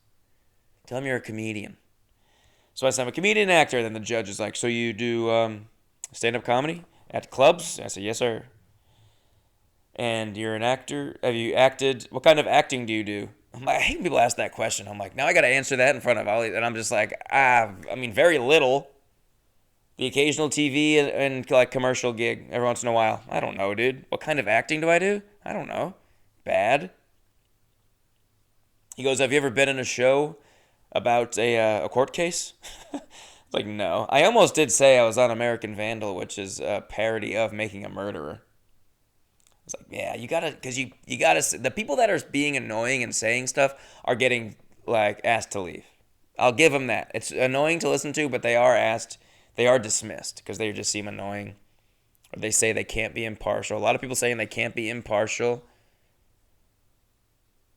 Tell him you're a comedian. So I said, I'm a comedian and actor. Then the judge is like, so you do stand-up comedy at clubs? I said, yes, sir. And you're an actor? Have you acted? What kind of acting do you do? I'm like, I hate when people ask that question. I'm like, now I got to answer that in front of all these. And I'm just like, very little. The occasional TV and like commercial gig every once in a while. I don't know, dude. What kind of acting do I do? I don't know. Bad. He goes, have you ever been in a show about a court case? It's like, no. I almost did say I was on American Vandal, which is a parody of Making a Murderer. It's like, yeah, you gotta, because you gotta, the people that are being annoying and saying stuff are getting, like, asked to leave. I'll give them that. It's annoying to listen to, but they are dismissed because they just seem annoying. Or they say they can't be impartial. A lot of people saying they can't be impartial.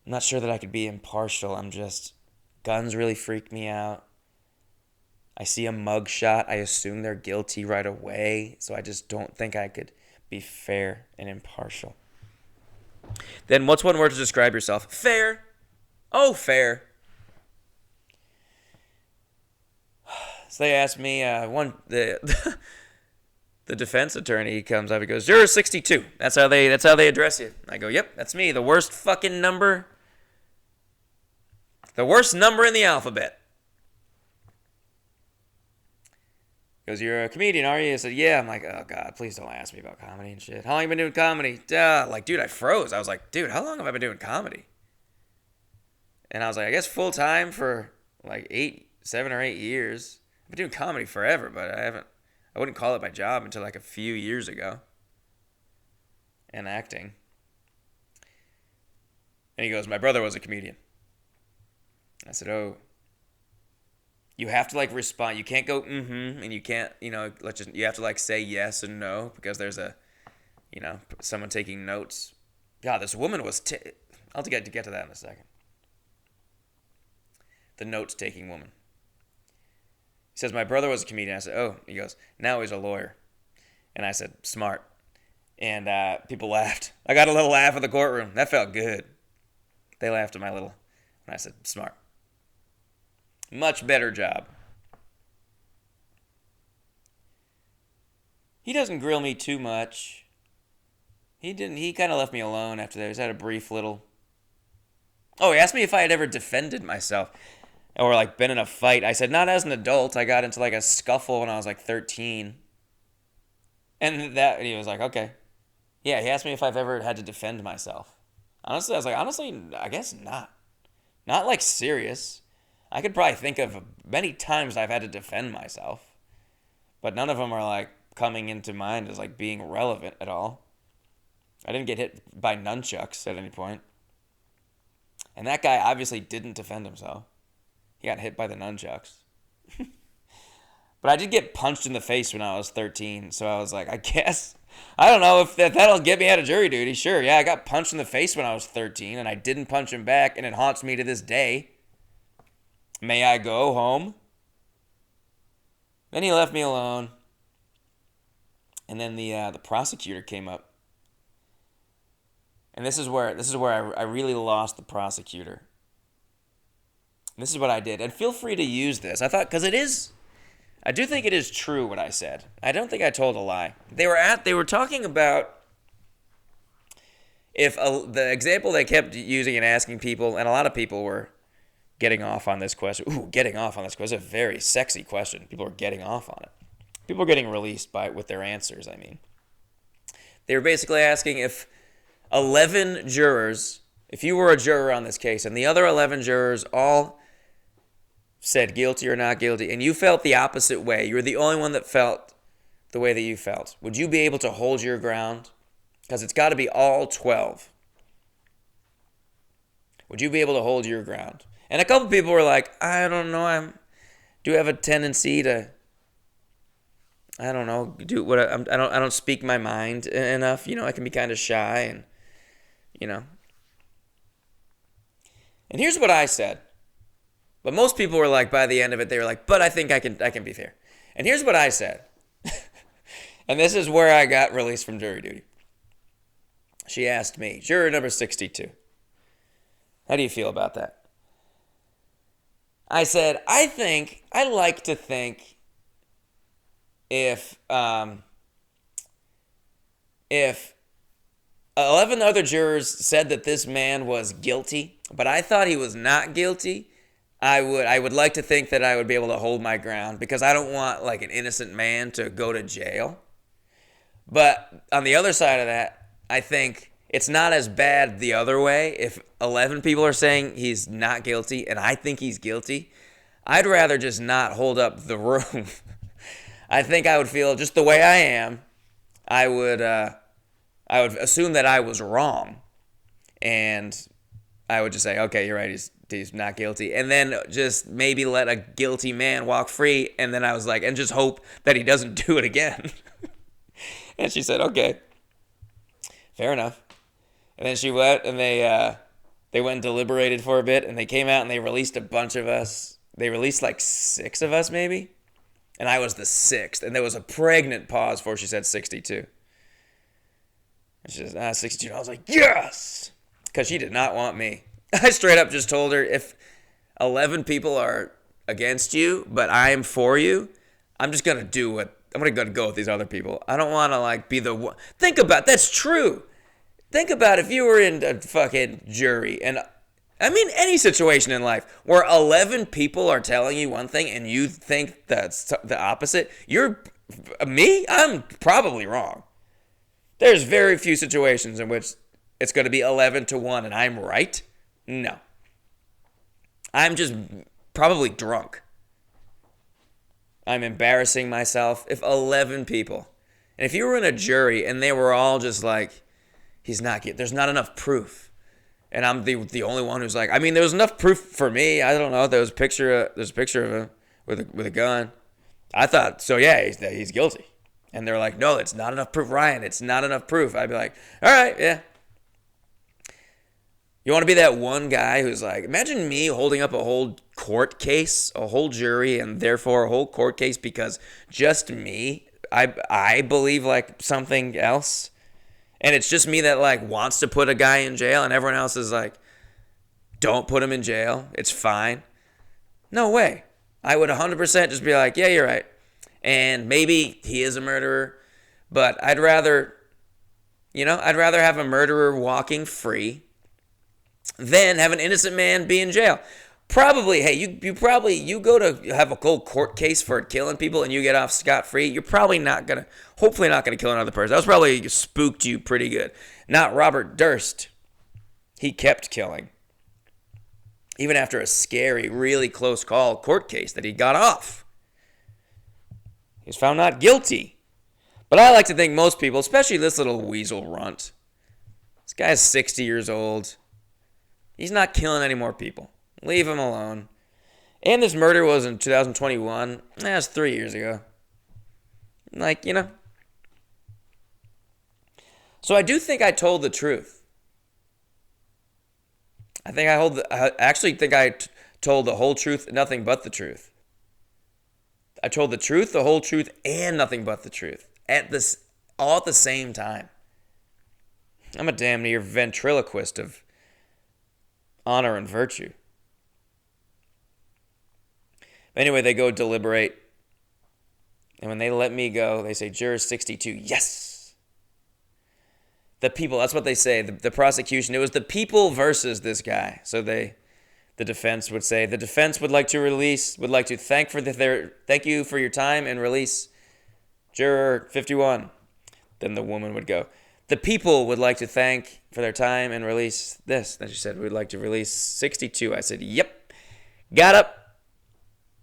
I'm not sure that I could be impartial. Guns really freak me out. I see a mug shot, I assume they're guilty right away, so I just don't think I could be fair and impartial. Then what's one word to describe yourself? Fair. Oh, fair. So they asked me, the defense attorney comes up and goes, "Juror 62." That's how they address you. I go, "Yep, that's me. The worst fucking number. The worst number in the alphabet." He goes, "You're a comedian, are you?" I said, "Yeah." I'm like, "Oh God, please don't ask me about comedy and shit. How long have you been doing comedy?" Like, dude, I froze. I was like, "Dude, how long have I been doing comedy?" And I was like, "I guess full time for like 7 or 8 years. I've been doing comedy forever, but I wouldn't call it my job until like a few years ago. And acting." And he goes, "My brother was a comedian." I said, "Oh, you have to like respond. You can't go and you can't, you have to like say yes and no because there's someone taking notes." God, this woman was I'll get to that in a second. The notes-taking woman. He says, "My brother was a comedian." I said, "Oh." He goes, "Now he's a lawyer." And I said, "Smart." And people laughed. I got a little laugh in the courtroom. That felt good. They laughed at my little, and I said, "Smart. Much better job." He doesn't grill me too much. He kind of left me alone after that. He had a brief little... Oh, he asked me if I had ever defended myself or like been in a fight. I said, not as an adult. I got into like a scuffle when I was like 13. And he was like, "Okay." Yeah, he asked me if I've ever had to defend myself. Honestly, I was like, I guess not. Not like serious. I could probably think of many times I've had to defend myself, but none of them are like coming into mind as like being relevant at all. I didn't get hit by nunchucks at any point. And that guy obviously didn't defend himself. He got hit by the nunchucks. But I did get punched in the face when I was 13, so I was like, I guess, I don't know if that'll get me out of jury duty. Sure, yeah, I got punched in the face when I was 13, and I didn't punch him back, and it haunts me to this day. May I go home? Then he left me alone. And then the prosecutor came up. And this is where I really lost the prosecutor. And this is what I did. And feel free to use this. I thought, because I do think it is true what I said. I don't think I told a lie. They were talking about if the example they kept using and asking people, and a lot of people were getting off on this question. Ooh, getting off on this question. It's a very sexy question. People are getting off on it. People are getting released with their answers, I mean. They were basically asking if 11 jurors, if you were a juror on this case, and the other 11 jurors all said guilty or not guilty, and you felt the opposite way, you were the only one that felt the way that you felt, would you be able to hold your ground? Because it's got to be all 12. Would you be able to hold your ground? And a couple people were like, I don't know, I do have a tendency to, I don't know, I don't speak my mind enough, I can be kind of shy and, And here's what I said. But most people were like, by the end of it, they were like, but I think I can be fair. And here's what I said. And this is where I got released from jury duty. She asked me, juror number 62, how do you feel about that? I said, I like to think if 11 other jurors said that this man was guilty, but I thought he was not guilty, I would like to think that I would be able to hold my ground because I don't want like an innocent man to go to jail. But on the other side of that, I think it's not as bad the other way. If 11 people are saying he's not guilty and I think he's guilty, I'd rather just not hold up the room. I think I would feel just the way I am. I would assume that I was wrong, and I would just say, okay, you're right. He's not guilty, and then just maybe let a guilty man walk free. And then I was like, and just hope that he doesn't do it again. And she said, okay, fair enough. And then she went, and they went and deliberated for a bit, and they came out and they released a bunch of us. They released like 6 of us, maybe. And I was the 6th. And there was a pregnant pause before she said 62. And she says, 62. And I was like, yes! Because she did not want me. I straight up just told her, if 11 people are against you, but I am for you, I'm just going to do what, I'm going to go with these other people. I don't want to like be the one. Think about, that's true. Think about if you were in a fucking jury, and I mean any situation in life where 11 people are telling you one thing and you think that's the opposite. I'm probably wrong. There's very few situations in which it's going to be 11-1 and I'm right. No. I'm just probably drunk. I'm embarrassing myself. If 11 people, and if you were in a jury and they were all just like, he's not guilty, there's not enough proof. And I'm the only one who's like, I mean, there was enough proof for me. I don't know. There's a picture of him with a gun. I thought, so yeah, he's guilty. And they're like, no, it's not enough proof, Ryan. It's not enough proof. I'd be like, all right, yeah. You want to be that one guy who's like, imagine me holding up a whole court case, a whole jury, and therefore a whole court case because just me, I believe like something else. And it's just me that like wants to put a guy in jail and everyone else is like, don't put him in jail. It's fine. No way. I would 100% just be like, yeah, you're right. And maybe he is a murderer, but I'd rather have a murderer walking free than have an innocent man be in jail. Probably, hey, you go to have a cold court case for killing people and you get off scot-free, you're hopefully not going to kill another person. That was probably spooked you pretty good. Not Robert Durst. He kept killing. Even after a scary, really close call court case that he got off. He was found not guilty. But I like to think most people, especially this little weasel runt, this guy's 60 years old. He's not killing any more people. Leave him alone. And this murder was in 2021. That's 3 years ago. Like, So I do think I told the truth. I actually think I told the whole truth, nothing but the truth. I told the truth, the whole truth, and nothing but the truth. All at the same time. I'm a damn near ventriloquist of honor and virtue. Anyway, they go deliberate. And when they let me go, they say, juror 62, yes. The people, that's what they say. The prosecution, it was the people versus this guy. So the defense would say, the defense would like to thank you for your time and release juror 51. Then the woman would go, the people would like to thank for their time and release this. Then she said, we'd like to release 62. I said, yep. Got up.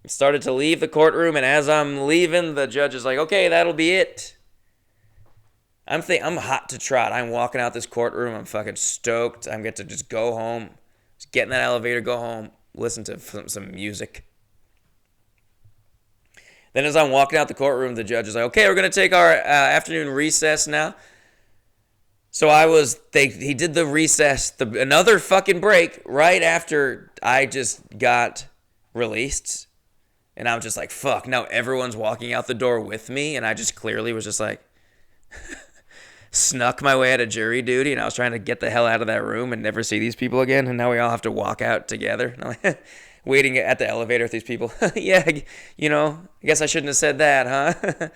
Started to leave the courtroom, and as I'm leaving, the judge is like, okay, that'll be it. I'm hot to trot. I'm walking out this courtroom. I'm fucking stoked. I'm get to just go home. Just get in that elevator, go home, listen to some music. Then as I'm walking out the courtroom, the judge is like, okay, we're going to take our afternoon recess now. So he did the recess, another fucking break right after I just got released. And I was just like, fuck, now everyone's walking out the door with me. And I just clearly was just like, snuck my way out of jury duty. And I was trying to get the hell out of that room and never see these people again. And now we all have to walk out together. And I'm like, waiting at the elevator with these people. Yeah, I guess I shouldn't have said that, huh?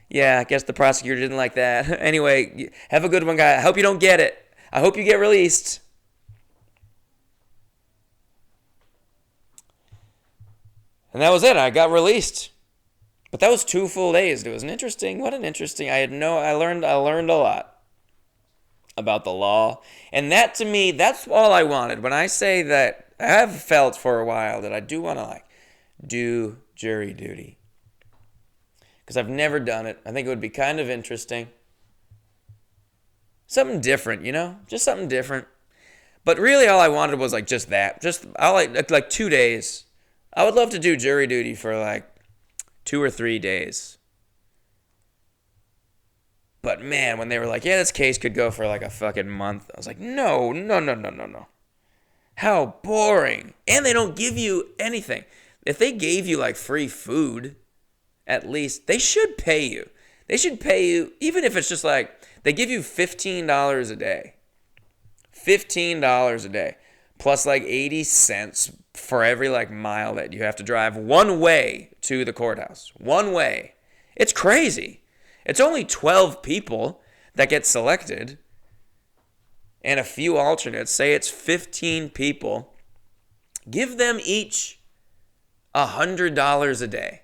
Yeah, I guess the prosecutor didn't like that. Anyway, have a good one, guy. I hope you don't get it. I hope you get released. And that was it. I got released. But that was 2 full days. It was I learned a lot about the law. And that, to me, that's all I wanted. When I say that, I have felt for a while that I do want to do jury duty. Because I've never done it. I think it would be kind of interesting. Something different, you know? Just something different. But really all I wanted was like just that. Just I like 2 days. I would love to do jury duty for like 2 or 3 days. But man, when they were like, yeah, this case could go for like a fucking month, I was like, no. How boring. And they don't give you anything. If they gave you like free food, at least, they should pay you. They should pay you, even if it's just like, they give you $15 a day. $15 a day. Plus like 80 cents for every like mile that you have to drive one way to the courthouse. One way. It's crazy. It's only 12 people that get selected and a few alternates. Say it's 15 people. Give them each $100 a day.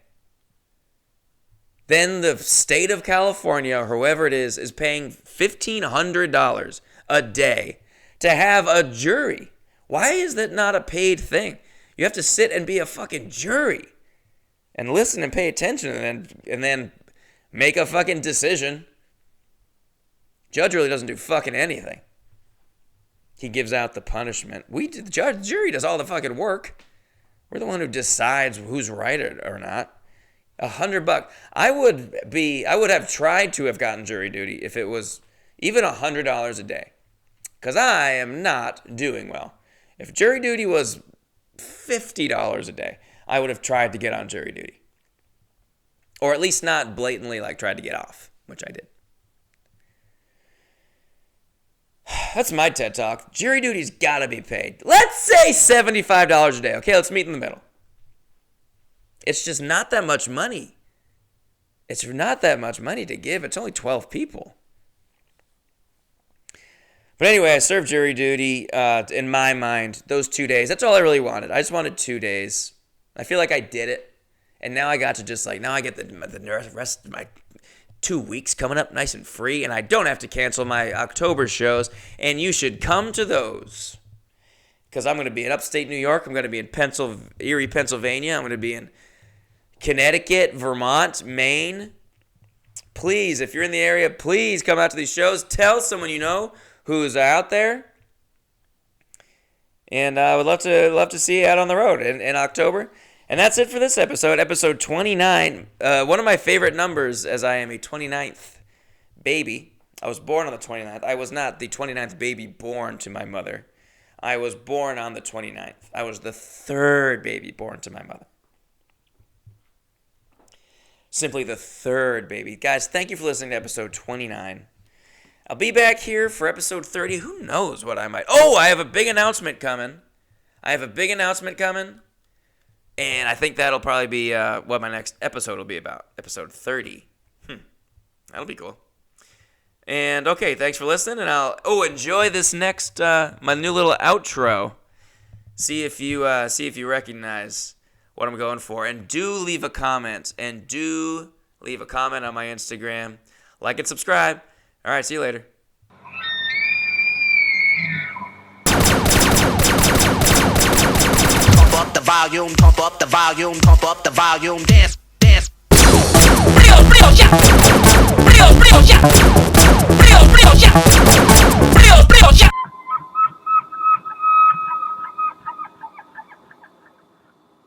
Then the state of California, or whoever it is paying $1,500 a day to have a jury. Why is that not a paid thing? You have to sit and be a fucking jury and listen and pay attention and then make a fucking decision. Judge really doesn't do fucking anything. He gives out the punishment. The jury does all the fucking work. We're the one who decides who's right or not. $100. I would have tried to have gotten jury duty if it was even $100 a day. Because I am not doing well. If jury duty was $50 a day, I would have tried to get on jury duty. Or at least not blatantly like tried to get off, which I did. That's my TED Talk. Jury duty's gotta be paid. Let's say $75 a day. Okay, let's meet in the middle. It's just not that much money. It's not that much money to give. It's only 12 people. But anyway, I served jury duty. In my mind, those 2 days, that's all I really wanted. I just wanted 2 days. I feel like I did it. And now I got to just like, now I get the rest of my 2 weeks coming up nice and free. And I don't have to cancel my October shows. And you should come to those. Because I'm going to be in upstate New York. I'm going to be in Erie, Pennsylvania. I'm going to be in Connecticut, Vermont, Maine. Please, if you're in the area, please come out to these shows. Tell someone you know who's out there. And I would love to see you out on the road in October. And that's it for this episode 29. One of my favorite numbers, as I am a 29th baby. I was born on the 29th. I was not the 29th baby born to my mother. I was born on the 29th. I was the third baby born to my mother. Simply the third baby. Guys, thank you for listening to episode 29. I'll be back here for episode 30. Who knows what I might... Oh, I have a big announcement coming. And I think that'll probably be what my next episode will be about. Episode 30. That'll be cool. And okay, thanks for listening. And I'll enjoy this next my new little outro. See if you recognize what I'm going for. And do leave a comment. On my Instagram. Like and subscribe. All right, see you later. Pump up the volume, pump up the volume, pump up the volume, dance.